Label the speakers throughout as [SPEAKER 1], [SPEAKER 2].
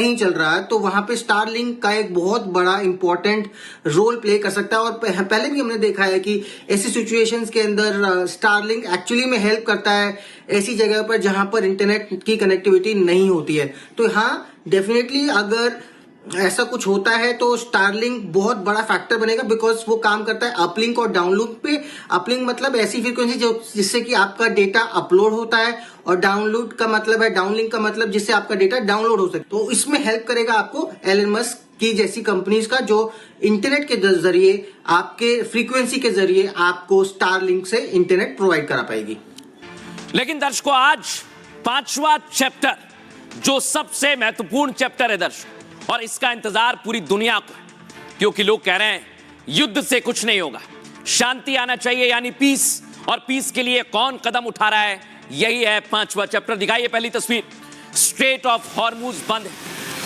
[SPEAKER 1] नहीं चल रहा है तो वहां पे स्टारलिंक का एक बहुत बड़ा इंपॉर्टेंट रोल प्ले कर सकता है। और पहले भी हमने देखा है कि ऐसी सिचुएशंस के अंदर स्टारलिंक एक्चुअली में हेल्प करता है ऐसी जगह पर जहां पर इंटरनेट की कनेक्टिविटी नहीं होती है। तो हाँ, डेफिनेटली अगर ऐसा कुछ होता है तो स्टारलिंक बहुत बड़ा फैक्टर बनेगा, बिकॉज वो काम करता है अपलिंक और डाउनलिंक पे। अपलिंक मतलब ऐसी फ्रीक्वेंसी जो जिससे कि आपका डेटा अपलोड होता है, और डाउनलोड का मतलब है, डाउनलिंक का मतलब जिससे आपका डेटा डाउनलोड हो सके। तो इसमें हेल्प करेगा आपको एलन मस्क की जैसी कंपनीज का, जो इंटरनेट के जरिए, आपके फ्रीक्वेंसी के जरिए आपको स्टारलिंक से इंटरनेट प्रोवाइड करा पाएगी।
[SPEAKER 2] लेकिन दर्शकों, आज 5वां चैप्टर जो सबसे महत्वपूर्ण चैप्टर है दर्शकों, और इसका इंतजार पूरी दुनिया को है, क्योंकि लोग कह रहे हैं युद्ध से कुछ नहीं होगा, शांति आना चाहिए, यानी पीस। और पीस के लिए कौन कदम उठा रहा है, यही है 5वां चैप्टर। दिखाइए पहली तस्वीर। स्ट्रेट ऑफ हॉर्मुज बंद है।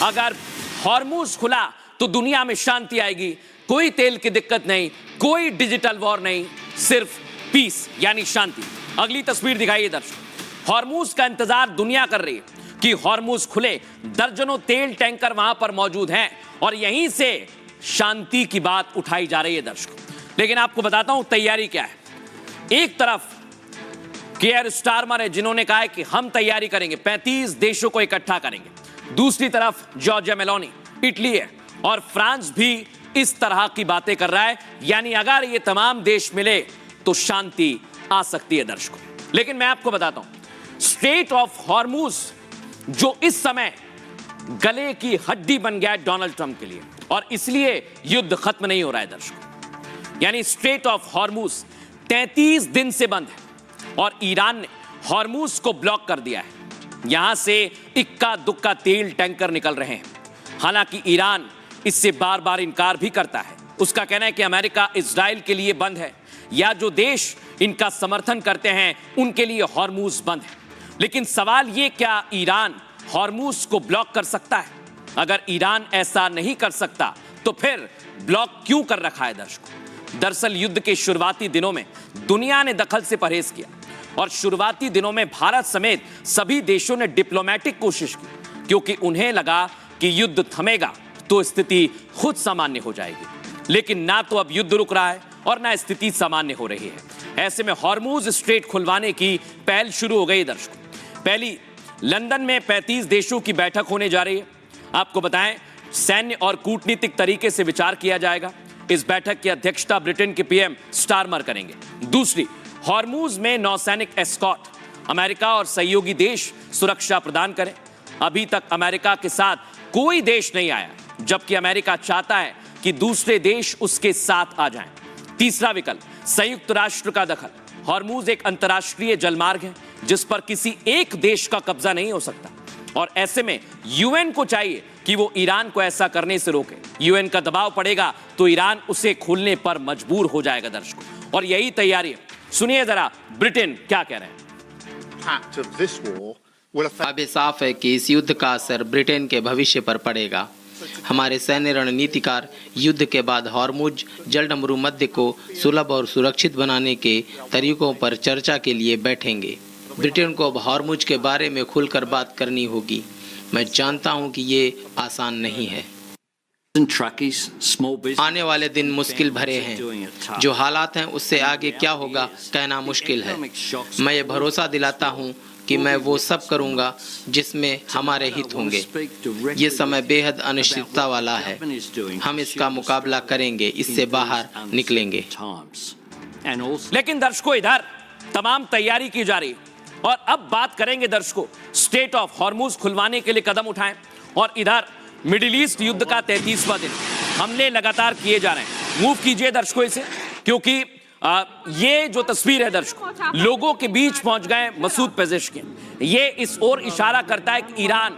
[SPEAKER 2] अगर हॉर्मुज खुला तो दुनिया में शांति आएगी। कोई तेल की दिक्कत नहीं, कोई डिजिटल वॉर नहीं, सिर्फ पीस यानी शांति। अगली तस्वीर दिखाइए दर्शकों। हॉर्मुज का इंतजार दुनिया कर रही है कि हॉर्मुज खुले। दर्जनों तेल टैंकर वहां पर मौजूद हैं और यहीं से शांति की बात उठाई जा रही है दर्शकों। लेकिन आपको बताता हूं तैयारी क्या है। एक तरफ केयर स्टारमर है, जिन्होंने कहा है कि हम तैयारी करेंगे, 35 देशों को इकट्ठा करेंगे। दूसरी तरफ जॉर्जिया मेलोनी इटली है, और फ्रांस भी इस तरह की बातें कर रहा है, यानी अगर ये तमाम देश मिले तो शांति आ सकती है दर्शकों। लेकिन मैं आपको बताता हूं, स्ट्रेट ऑफ हॉर्मुज जो इस समय गले की हड्डी बन गया है डोनाल्ड ट्रंप के लिए, और इसलिए युद्ध खत्म नहीं हो रहा है दर्शकों। यानी स्ट्रेट ऑफ हॉर्मुज 33 दिन से बंद है, और ईरान ने हॉर्मुज को ब्लॉक कर दिया है। यहां से इक्का दुक्का तेल टैंकर निकल रहे हैं। हालांकि ईरान इससे बार बार इनकार भी करता है। उसका कहना है कि अमेरिका इजराइल के लिए बंद है, या जो देश इनका समर्थन करते हैं उनके लिए हॉर्मुज बंद है। लेकिन सवाल ये, क्या ईरान हॉर्मुज को ब्लॉक कर सकता है? अगर ईरान ऐसा नहीं कर सकता तो फिर ब्लॉक क्यों कर रखा है दर्शकों? दरअसल युद्ध के शुरुआती दिनों में दुनिया ने दखल से परहेज किया, और शुरुआती दिनों में भारत समेत सभी देशों ने डिप्लोमेटिक कोशिश की, क्योंकि उन्हें लगा कि युद्ध थमेगा तो स्थिति खुद सामान्य हो जाएगी। लेकिन ना तो अब युद्ध रुक रहा है और ना स्थिति सामान्य हो रही है। ऐसे में हॉर्मुज स्ट्रेट खुलवाने की पहल शुरू हो गई दर्शकों। पहली, लंदन में 35 देशों की बैठक होने जा रही है। आपको बताएं, सैन्य और कूटनीतिक तरीके से विचार किया जाएगा। इस बैठक की अध्यक्षता ब्रिटेन के पीएम स्टारमर करेंगे। दूसरी, हॉर्मुज में नौसैनिक एस्कॉर्ट, अमेरिका और सहयोगी देश सुरक्षा प्रदान करें। अभी तक अमेरिका के साथ कोई देश नहीं आया, जबकि अमेरिका चाहता है कि दूसरे देश उसके साथ आ जाएं। तीसरा विकल्प, संयुक्त राष्ट्र का दखल। हॉर्मुज एक अंतर्राष्ट्रीय जलमार्ग है जिस पर किसी एक देश का कब्जा नहीं हो सकता, और ऐसे में यूएन को चाहिए कि वो ईरान को ऐसा करने से रोके। यूएन का दबाव पड़ेगा तो ईरान उसे खोलने पर मजबूर हो जाएगा दर्शकों, और यही तैयारी है। सुनिए जरा ब्रिटेन क्या कह रहे हैं।
[SPEAKER 3] अब ये साफ है कि इस युद्ध का असर ब्रिटेन के भविष्य पर पड़ेगा। हमारे सैन्य रणनीतिकार युद्ध के बाद हॉर्मुज जलडमरू मध्य को सुलभ और सुरक्षित बनाने के तरीकों पर चर्चा के लिए बैठेंगे। ब्रिटेन को अब हॉर्मुज के बारे में खुलकर बात करनी होगी। मैं जानता हूं कि ये आसान नहीं है। आने वाले दिन मुश्किल भरे हैं। जो हालात हैं उससे आगे क्या होगा कहना मुश्किल है। मैं ये भरोसा दिलाता हूं कि मैं वो सब करूंगा जिसमें हमारे हित होंगे। ये समय बेहद अनिश्चितता वाला है। हम इसका मुकाबला करेंगे, इससे बाहर निकलेंगे।
[SPEAKER 2] लेकिन दर्शकों, इधर तमाम तैयारी की जा रही है, और अब बात करेंगे दर्शकों स्ट्रेट ऑफ हॉर्मुज खुलवाने के लिए कदम उठाएं। और इधर मिडिल ईस्ट युद्ध का 33वां दिन, हमले लगातार किए जा रहे हैं। मूव कीजिए दर्शकों इसे, क्योंकि ये जो तस्वीर है दर्शकों, लोगों के बीच पहुंच गए मसूद पेजेश्किन। ये इस ओर इशारा करता है कि ईरान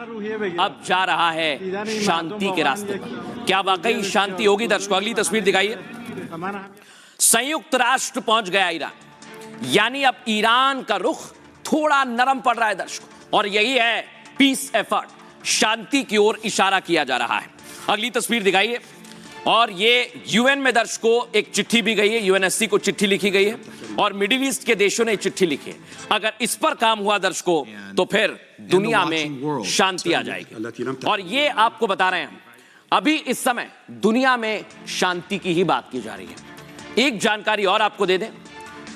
[SPEAKER 2] अब जा रहा है शांति के रास्ते पर। क्या वाकई शांति होगी दर्शकों? अगली तस्वीर दिखाइए। संयुक्त राष्ट्र पहुंच गया ईरान, यानी अब ईरान का रुख थोड़ा नरम पड़ रहा है दर्शकों, और यही है पीस एफर्ट, शांति की ओर इशारा किया जा रहा है। अगली तस्वीर दिखाइए। और ये यूएन में दर्शकों एक चिट्ठी भी गई है, यूएनएससी को चिट्ठी लिखी गई है, और मिडिल ईस्ट के देशों ने चिट्ठी लिखी है। अगर इस पर काम हुआ दर्शकों तो फिर दुनिया में शांति आ जाएगी। और ये आपको बता रहे हैं अभी इस समय दुनिया में शांति की ही बात की जा रही है। एक जानकारी और आपको दे दें,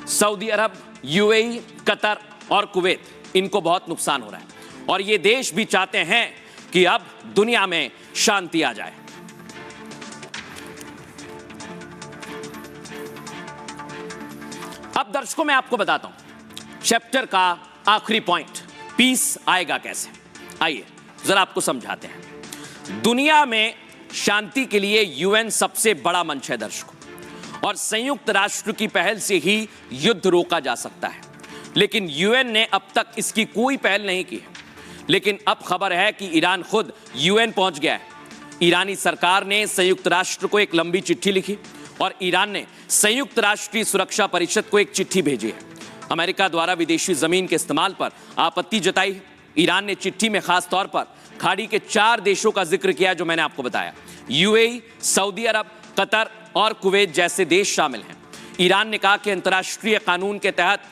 [SPEAKER 2] सऊदी अरब, यूएई, कतर और कुवैत, इनको बहुत नुकसान हो रहा है और ये देश भी चाहते हैं कि अब दुनिया में शांति आ जाए। अब दर्शकों मैं आपको बताता हूं चैप्टर का आखिरी पॉइंट, पीस आएगा कैसे। आइए जरा आपको समझाते हैं। दुनिया में शांति के लिए यूएन सबसे बड़ा मंच है दर्शकों, और संयुक्त राष्ट्र की पहल से ही युद्ध रोका जा सकता है, लेकिन यूएन ने अब तक इसकी कोई पहल नहीं की है। लेकिन अब खबर है कि ईरान खुद यूएन पहुंच गया है। ईरानी सरकार ने संयुक्त राष्ट्र को एक लंबी चिट्ठी लिखी और ईरान ने संयुक्त राष्ट्रीय सुरक्षा परिषद को एक चिट्ठी भेजी है। अमेरिका द्वारा विदेशी जमीन के इस्तेमाल पर आपत्ति जताई है। ईरान ने चिट्ठी में खास तौर पर खाड़ी के 4 देशों का जिक्र किया जो मैंने आपको बताया, यूएई, सऊदी अरब, कतर और कुवैत जैसे देश शामिल हैं। ईरान ने कहा कि अंतर्राष्ट्रीय कानून के तहत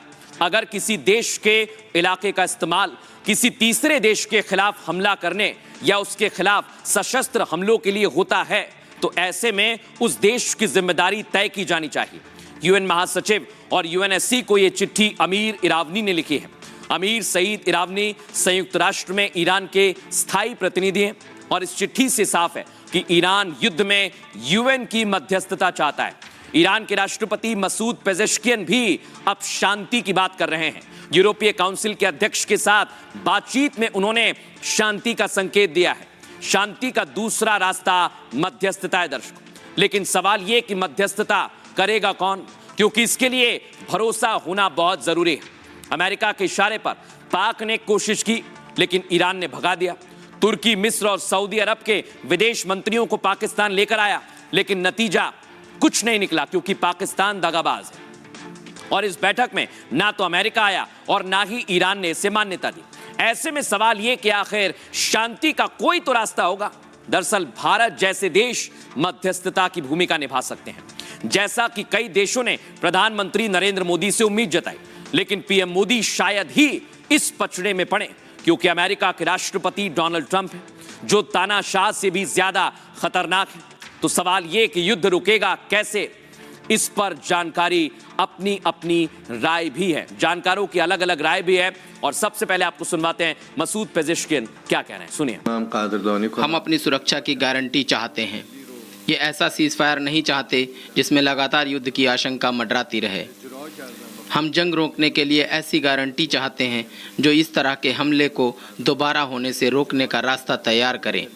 [SPEAKER 2] अगर किसी देश के इलाके का इस्तेमाल किसी तीसरे देश के खिलाफ हमला करने या उसके खिलाफ सशस्त्र हमलों के लिए होता है तो ऐसे में उस देश की जिम्मेदारी तय की जानी चाहिए। यूएन महासचिव और यूएनएससी को यह चिट्ठी अमीर इरावनी ने लिखी है। अमीर सईद इरावनी संयुक्त राष्ट्र में ईरान के स्थायी प्रतिनिधि हैं और इस चिट्ठी से साफ है कि ईरान युद्ध में यूएन की मध्यस्थता चाहता है। ईरान के राष्ट्रपति मसूद पेजेश्कियन भी अब शांति की बात कर रहे हैं। यूरोपीय काउंसिल के अध्यक्ष के साथ बातचीत में उन्होंने शांति का संकेत दिया है। शांति का दूसरा रास्ता मध्यस्थता है दर्शकों, लेकिन सवाल यह कि मध्यस्थता करेगा कौन, क्योंकि इसके लिए भरोसा होना बहुत जरूरी है। अमेरिका के इशारे पर पाक ने कोशिश की लेकिन ईरान ने भगा दिया। तुर्की, मिस्र और सऊदी अरब के विदेश मंत्रियों को पाकिस्तान लेकर आया लेकिन नतीजा कुछ नहीं निकला क्योंकि पाकिस्तान दगाबाज है। और इस बैठक में ना तो अमेरिका आया और ना ही ईरान ने इसे मान्यता दी। ऐसे में सवाल यह कि आखिर शांति का कोई तो रास्ता होगा। दरअसल भारत जैसे देश मध्यस्थता की भूमिका निभा सकते हैं, जैसा कि कई देशों ने प्रधानमंत्री नरेंद्र मोदी से उम्मीद जताई। लेकिन पीएम मोदी शायद ही इस पचड़े में पड़े क्योंकि अमेरिका के राष्ट्रपति डोनाल्ड ट्रंप है जो तानाशाह से भी ज्यादा खतरनाक है। तो सवाल यह कि युद्ध रुकेगा कैसे, इस पर जानकारी अपनी अपनी राय भी है, जानकारों की अलग अलग राय भी है। और सबसे पहले आपको सुनवाते हैं मसूद पेजेश्कियन क्या कह रहे हैं, सुनिए।
[SPEAKER 3] हम अपनी सुरक्षा की गारंटी चाहते हैं। ये ऐसा सीज फायर नहीं चाहते जिसमें लगातार युद्ध की आशंका मंडराती रहे। हम जंग रोकने के लिए ऐसी गारंटी चाहते हैं जो इस तरह के हमले को दोबारा होने से रोकने का रास्ता तैयार करें।